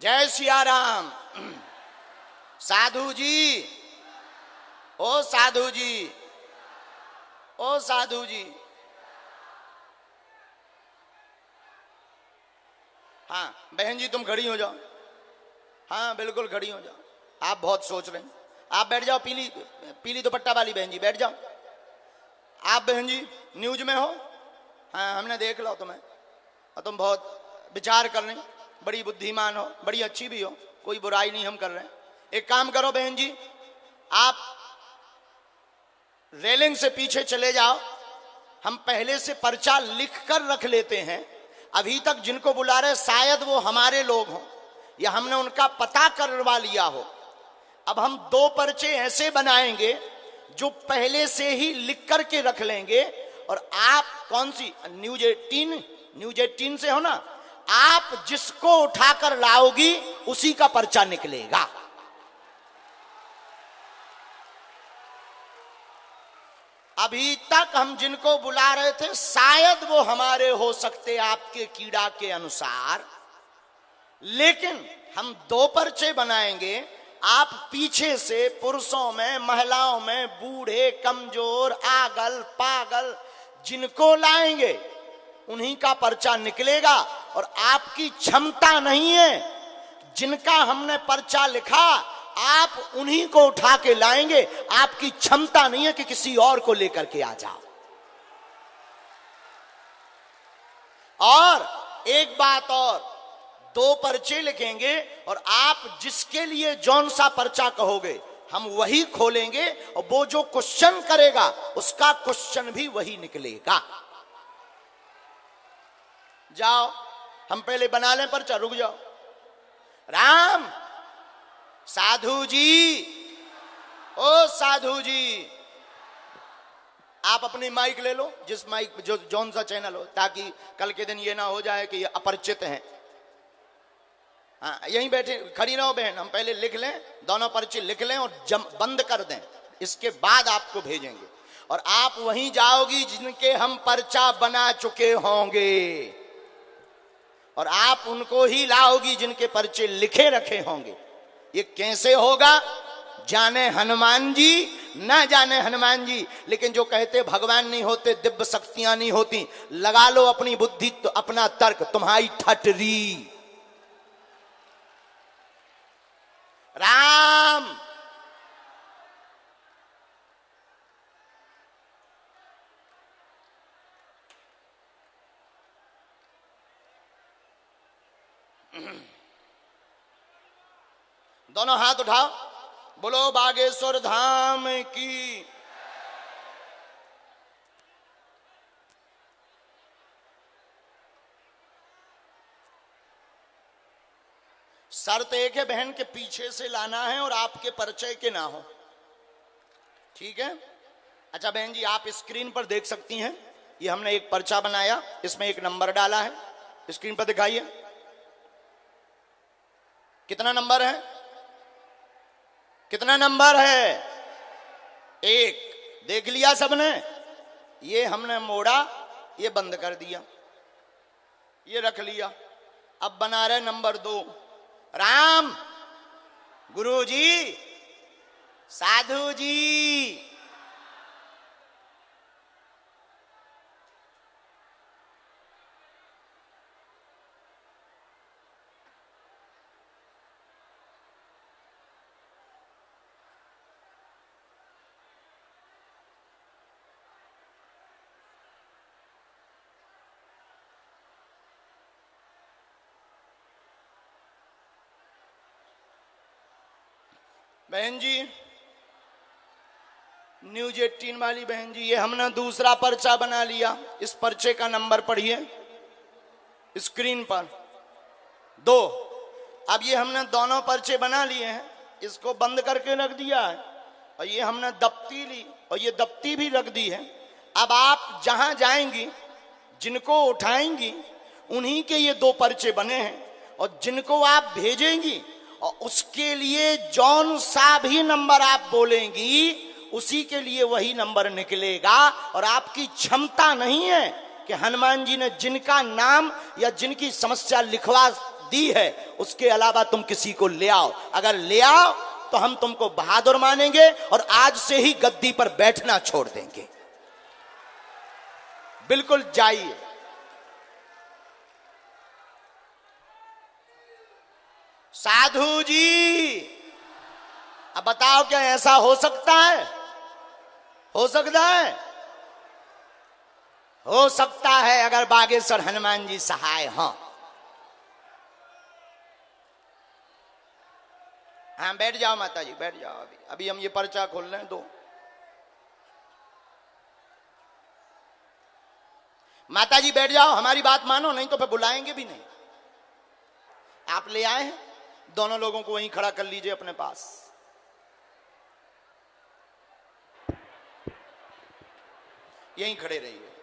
जय सिया राम। साधु जी, ओ साधु जी, ओ साधु जी। हाँ बहन जी तुम खड़ी हो जाओ। हाँ बिल्कुल खड़ी हो जाओ। आप बहुत सोच रहे हैं। आप बैठ जाओ। पीली पीली दुपट्टा वाली बहन जी बैठ जाओ। आप बहन जी न्यूज में हो। हाँ हमने देख लो तुम्हें और तुम बहुत विचार कर रहे हैं। बड़ी बुद्धिमान हो, बड़ी अच्छी भी हो, कोई बुराई नहीं हम कर रहे हैं। एक काम करो बहन जी, आप रेलिंग से पीछे चले जाओ। हम पहले से पर्चा लिख कर रख लेते हैं। अभी तक जिनको बुला रहे शायद वो हमारे लोग हों या हमने उनका पता करवा लिया हो। अब हम 2 पर्चे ऐसे बनाएंगे जो पहले से ही लिख करके रख लेंगे। और आप कौन सी न्यूज 18 से हो ना, आप जिसको उठाकर लाओगी उसी का पर्चा निकलेगा। अभी तक हम जिनको बुला रहे थे शायद वो हमारे हो सकते आपके कीड़ा के अनुसार, लेकिन हम 2 पर्चे बनाएंगे। आप पीछे से पुरुषों में, महिलाओं में, बूढ़े, कमजोर, आगल, पागल जिनको लाएंगे उन्हीं का पर्चा निकलेगा। और आपकी क्षमता नहीं है, जिनका हमने पर्चा लिखा आप उन्हीं को उठा के लाएंगे। आपकी क्षमता नहीं है कि किसी और को लेकर के आ जाओ। और एक बात और, 2 पर्चे लिखेंगे और आप जिसके लिए जौन सा पर्चा कहोगे हम वही खोलेंगे और वो जो क्वेश्चन करेगा उसका क्वेश्चन भी वही निकलेगा। जाओ हम पहले बना लें पर्चा। रुक जाओ। राम, साधु जी, ओ साधु जी, आप अपनी माइक ले लो, जिस माइक जो जौन सा चैनल हो, ताकि कल के दिन ये ना हो जाए कि ये अपरिचित हैं। हाँ यहीं बैठे खड़ी रहो बहन, हम पहले लिख लें, दोनों पर्चे लिख लें और बंद कर दें। इसके बाद आपको भेजेंगे और आप वहीं जाओगी जिनके हम पर्चा बना चुके होंगे और आप उनको ही लाओगी जिनके पर्चे लिखे रखे होंगे। ये कैसे होगा जाने हनुमान जी, ना जाने हनुमान जी, लेकिन जो कहते भगवान नहीं होते, दिव्य शक्तियां नहीं होती, लगा लो अपनी बुद्धि, तो अपना तर्क, तुम्हारी ठटरी। राम, दोनों हाथ उठाओ, बोलो बागेश्वर धाम की। शर्त एक है बहन के पीछे से लाना है और आपके परिचय के ना हो, ठीक है? अच्छा बहन जी आप स्क्रीन पर देख सकती हैं, ये हमने एक पर्चा बनाया, इसमें एक नंबर डाला है, स्क्रीन पर दिखाइए कितना नंबर है। कितना नंबर है? 1। देख लिया सबने? ये हमने मोड़ा, ये बंद कर दिया, ये रख लिया। अब बना रहे नंबर 2। राम, गुरुजी, साधु जी, बहन जी न्यूज 18 वाली बहन जी, ये हमने दूसरा पर्चा बना लिया। इस पर्चे का नंबर पढ़िए स्क्रीन पर 2। अब ये हमने दोनों पर्चे बना लिए हैं, इसको बंद करके रख दिया है और ये हमने दफ्ती ली और ये दफ्ती भी रख दी है। अब आप जहां जाएंगी, जिनको उठाएंगी उन्हीं के ये 2 पर्चे बने हैं और जिनको आप भेजेंगी और उसके लिए जौन सा भी नंबर आप बोलेंगी उसी के लिए वही नंबर निकलेगा। और आपकी क्षमता नहीं है कि हनुमान जी ने जिनका नाम या जिनकी समस्या लिखवा दी है, उसके अलावा तुम किसी को ले आओ। अगर ले आओ तो हम तुमको बहादुर मानेंगे और आज से ही गद्दी पर बैठना छोड़ देंगे। बिल्कुल जाइए। साधु जी, अब बताओ क्या ऐसा हो सकता है? हो सकता है? हो सकता है अगर बागेश्वर हनुमान जी सहाय हों। हाँ बैठ जाओ माता जी, बैठ जाओ। अभी अभी हम ये पर्चा खोल रहे हैं। दो माता जी बैठ जाओ, हमारी बात मानो, नहीं तो फिर बुलाएंगे भी नहीं। आप ले आए हैं, दोनों लोगों को वहीं खड़ा कर लीजिए अपने पास। यहीं खड़े रहिए।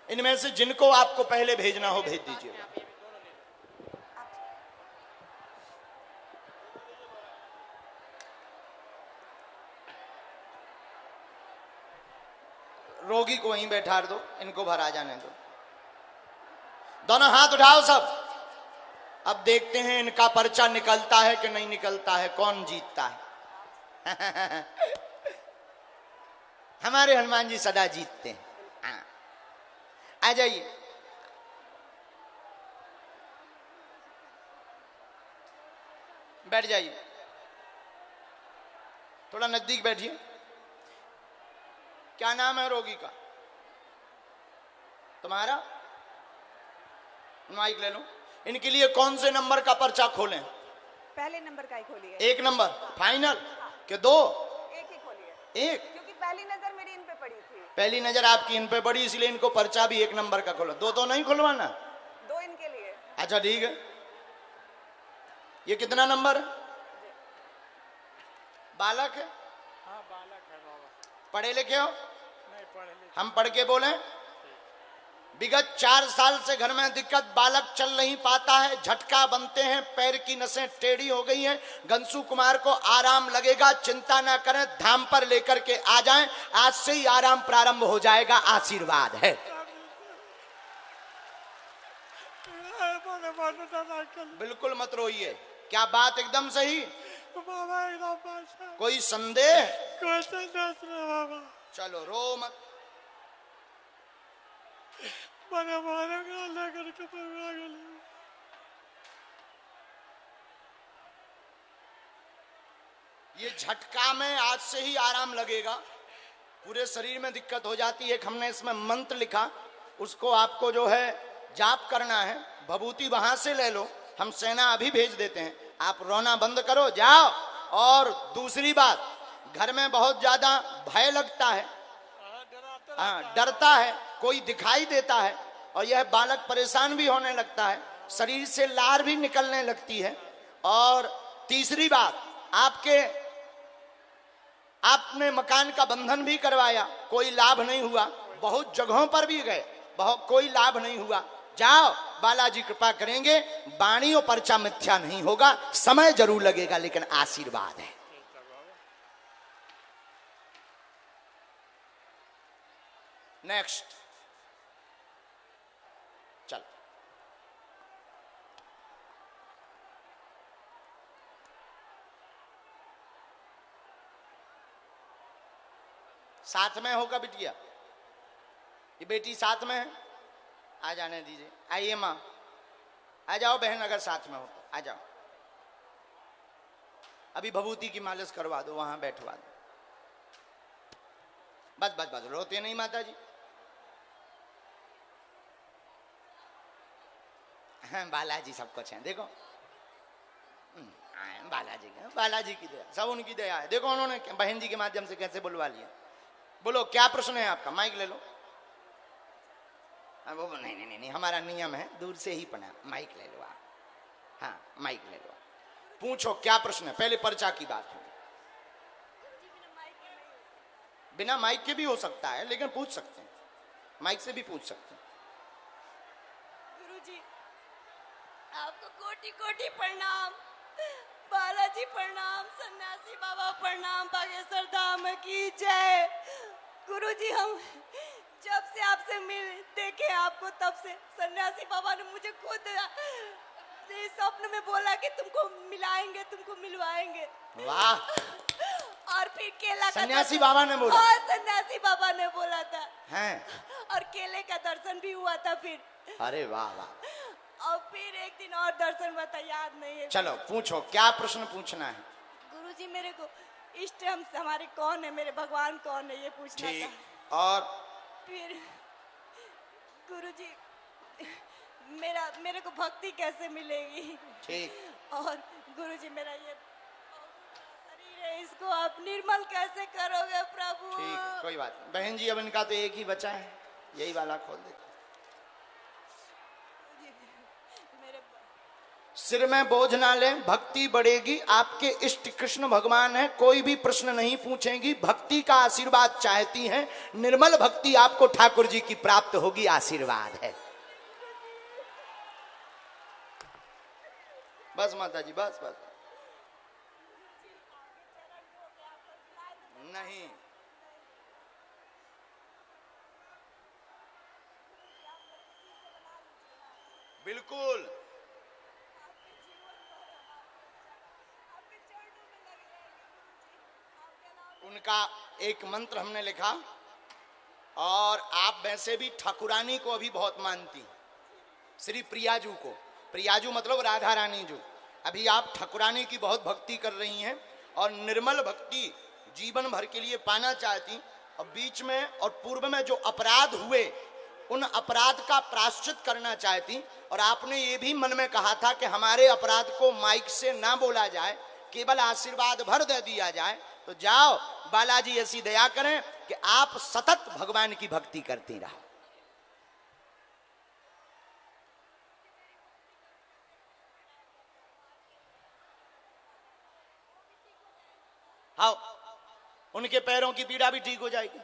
इनमें से जिनको आपको पहले भेजना हो भेज दीजिए। रोगी को वहीं बैठा दो, इनको भरा जाने दो। दोनों हाथ उठाओ सब। अब देखते हैं इनका पर्चा निकलता है कि नहीं निकलता है, कौन जीतता है। हमारे हनुमान जी सदा जीतते हैं। हाँ आ जाइए। बैठ जाइए, थोड़ा नजदीक बैठिए। क्या नाम है रोगी का? तुम्हारा? माइक ले लो। इनके लिए कौन से नंबर का पर्चा खोलें? पहले नंबर का ही खोलिए। एक नंबर फाइनल के दो? एक ही खोलिए। एक, क्योंकि पहली नजर मेरी इन पे पड़ी थी। पहली नजर आपकी इन पे पड़ी, इसलिए इनको पर्चा भी एक नंबर का खोलो। दो तो नहीं खुलवाना? दो इनके लिए। अच्छा ठीक है। ये कितना नंबर? बालक है? हाँ बालक है बाबा। पढ़े लिखे हो? नहीं पढ़े लिखे। हम पढ़ के बोले। विगत 4 साल से घर में दिक्कत, बालक चल नहीं पाता है, झटका बनते हैं, पैर की नसें टेढ़ी हो गई हैं। गंसू कुमार को आराम लगेगा, चिंता ना करें, धाम पर लेकर के आ जाएं, आज से ही आराम प्रारंभ हो जाएगा। आशीर्वाद है। बिल्कुल मत रोइए। क्या बात एकदम सही? बाबा एकदम बादशाह। कोई संदेह? कोई संदेश नहीं बाबा। चलो रो मत। मैंने मारेगा लेकर के परवाह के लिए। ये झटका में आज से ही आराम लगेगा। पूरे शरीर में दिक्कत हो जाती है। हमने इसमें मंत्र लिखा, उसको आपको जो है जाप करना है। भभूति वहां से ले लो, हम सेना अभी भेज देते हैं। आप रोना बंद करो, जाओ। और दूसरी बात, घर में बहुत ज्यादा भय लगता है, डरता है, कोई दिखाई देता है, और यह बालक परेशान भी होने लगता है, शरीर से लार भी निकलने लगती है। और तीसरी बात, आपने मकान का बंधन भी करवाया, कोई लाभ नहीं हुआ। बहुत जगहों पर भी गए, कोई लाभ नहीं हुआ। जाओ, बालाजी कृपा करेंगे, वाणी और पर्चा मिथ्या नहीं होगा। समय जरूर लगेगा लेकिन आशीर्वाद है। नेक्स्ट चल। साथ में होगा बिटिया? ये बेटी साथ में है? आ जाने दीजिए। आइए माँ, आ जाओ बहन, अगर साथ में हो तो आ जाओ। अभी भभूति की मालिश करवा दो, वहां बैठवा दो। बस बस बस, रोते नहीं माता जी। हाँ, बालाजी सब कुछ है, देखो। बालाजी की दया, सब उनकी दया है। देखो उन्होंने बहन जी के माध्यम से कैसे बुलवा लिया। बोलो क्या प्रश्न है आपका? माइक ले लो। वो नहीं नहीं नहीं, हमारा नियम है दूर से ही पढ़ा। माइक ले लो आप। हाँ माइक ले लो, पूछो क्या प्रश्न है। पहले पर्चा की बात हो। बिना माइक के भी हो सकता है, लेकिन पूछ सकते हैं, माइक से भी पूछ सकते हैं। गुरुजी आपको कोटि कोटि प्रणाम। बालाजी प्रणाम, सन्यासी बाबा प्रणाम, बागेश्वर धाम की जय। गुरुजी हम जब से आपसे मिल देखे आपको तब से सन्यासी बाबा ने मुझे खुद इस स्वप्न में बोला कि तुमको मिलाएंगे, तुमको मिलवाएंगे। वाह। और फिर केला का सन्यासी बाबा ने बोला? हाँ, सन्यासी बाबा ने बोला था। हैं? और केले का दर्शन भी हुआ था फिर। अरे वाह वाह। और फिर एक दिन और दर्शन हुआ था, याद नहीं है। चलो पूछो, क्या प्रश्न पूछना है? गुरुजी मेरे को इष्ट हम हमारे कौन है, मेरे भगवान कौन है, ये पूछना था। ठीक। और फिर गुरुजी मेरे को भक्ति कैसे मिलेगी? ठीक। और गुरुजी मेरा ये शरीर है, इसको आप निर्मल कैसे करोगे प्रभु? ठीक है, कोई बात नहीं। बहन जी अब इनका तो एक ही बचा है, यही वाला खोल देते। मेरे सिर में बोझ ना ले, भक्ति बढ़ेगी। आपके इष्ट कृष्ण भगवान है, कोई भी प्रश्न नहीं पूछेंगी, भक्ति का आशीर्वाद चाहती हैं। निर्मल भक्ति आपको ठाकुर जी की प्राप्त होगी, आशीर्वाद है। बस माता जी, बस बस। नहीं, बिल्कुल। उनका एक मंत्र हमने लिखा, और आप वैसे भी ठाकुरानी को अभी बहुत मानती, श्री प्रियाजू को। प्रियाजू मतलब राधा रानी जू। अभी आप ठाकुरानी की बहुत भक्ति कर रही हैं और निर्मल भक्ति जीवन भर के लिए पाना चाहती। और बीच में और पूर्व में जो अपराध हुए, उन अपराध का प्रायश्चित करना चाहती। और आपने ये भी मन में कहा था कि हमारे अपराध को माइक से ना बोला जाए, केवल आशीर्वाद भर दे दिया जाए। तो जाओ, बालाजी ऐसी दया करें कि आप सतत भगवान की भक्ति करती रहो। आओ, उनके पैरों की पीड़ा भी ठीक हो जाएगी।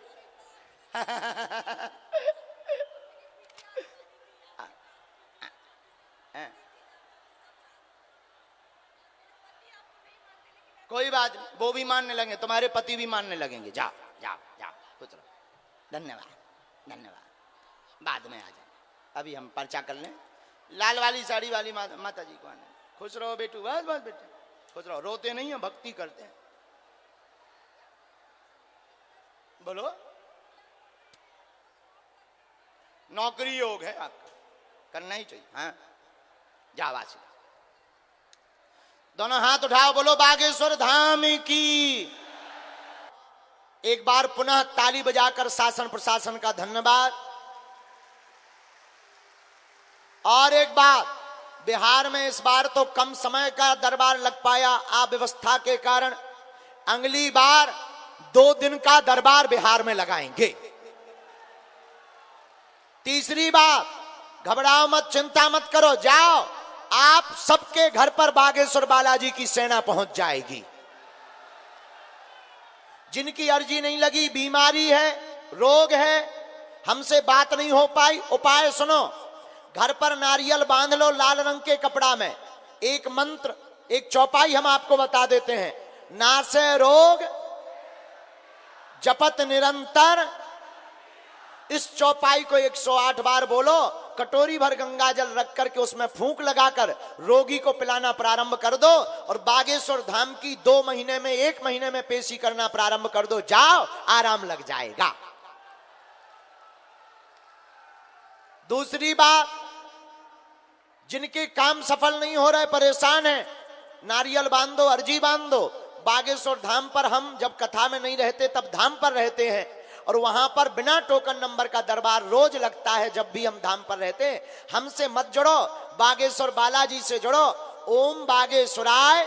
कोई बात नहीं, वो भी मानने लगे, तुम्हारे पति भी मानने लगेंगे। जाओ जाओ जाओ, खुश रहो। धन्यवाद धन्यवाद। बाद में आ जाए, अभी हम पर्चा कर लें। लाल वाली साड़ी वाली माता जी को आने। खुश रहो बेटू, बस बस बेटे, खुश रहो। रोते नहीं है, भक्ति करते हैं। बोलो, नौकरी योग है आपका, करना ही चाहिए। हाँ, जाओ आशीर्वाद। दोनों हाथ उठाओ, बोलो बागेश्वर धाम की। एक बार पुनः ताली बजाकर शासन प्रशासन का धन्यवाद। और एक बात, बिहार में इस बार तो कम समय का दरबार लग पाया अव्यवस्था के कारण। अगली बार 2 दिन का दरबार बिहार में लगाएंगे। तीसरी बात, घबराओ मत, चिंता मत करो, जाओ, आप सबके घर पर बागेश्वर बालाजी की सेना पहुंच जाएगी। जिनकी अर्जी नहीं लगी, बीमारी है, रोग है, हमसे बात नहीं हो पाई, उपाय सुनो। घर पर नारियल बांध लो लाल रंग के कपड़ा में। एक मंत्र, एक चौपाई हम आपको बता देते हैं। नासे रोग जपत निरंतर। इस चौपाई को 108 बार बोलो। कटोरी भर गंगा जल रख करके उसमें फूंक लगाकर रोगी को पिलाना प्रारंभ कर दो। और बागेश्वर धाम की 2 महीने में, 1 महीने में पेशी करना प्रारंभ कर दो। जाओ, आराम लग जाएगा। दूसरी बात, जिनके काम सफल नहीं हो रहे, परेशान है, नारियल बांधो, अर्जी बांधो। बागेश्वर धाम पर हम जब कथा में नहीं रहते तब धाम पर रहते हैं, और वहां पर बिना टोकन नंबर का दरबार रोज लगता है। जब भी हम धाम पर रहते हैं, हमसे मत जुड़ो, बागेश्वर बालाजी से जुड़ो। ओम बागेश्वराय,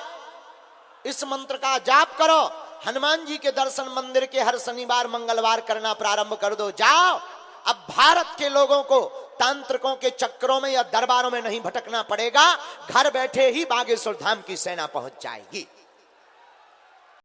इस मंत्र का जाप करो। हनुमान जी के दर्शन मंदिर के हर शनिवार मंगलवार करना प्रारंभ कर दो। जाओ, अब भारत के लोगों को तांत्रिकों के चक्रों में या दरबारों में नहीं भटकना पड़ेगा। घर बैठे ही बागेश्वर धाम की सेना पहुंच जाएगी।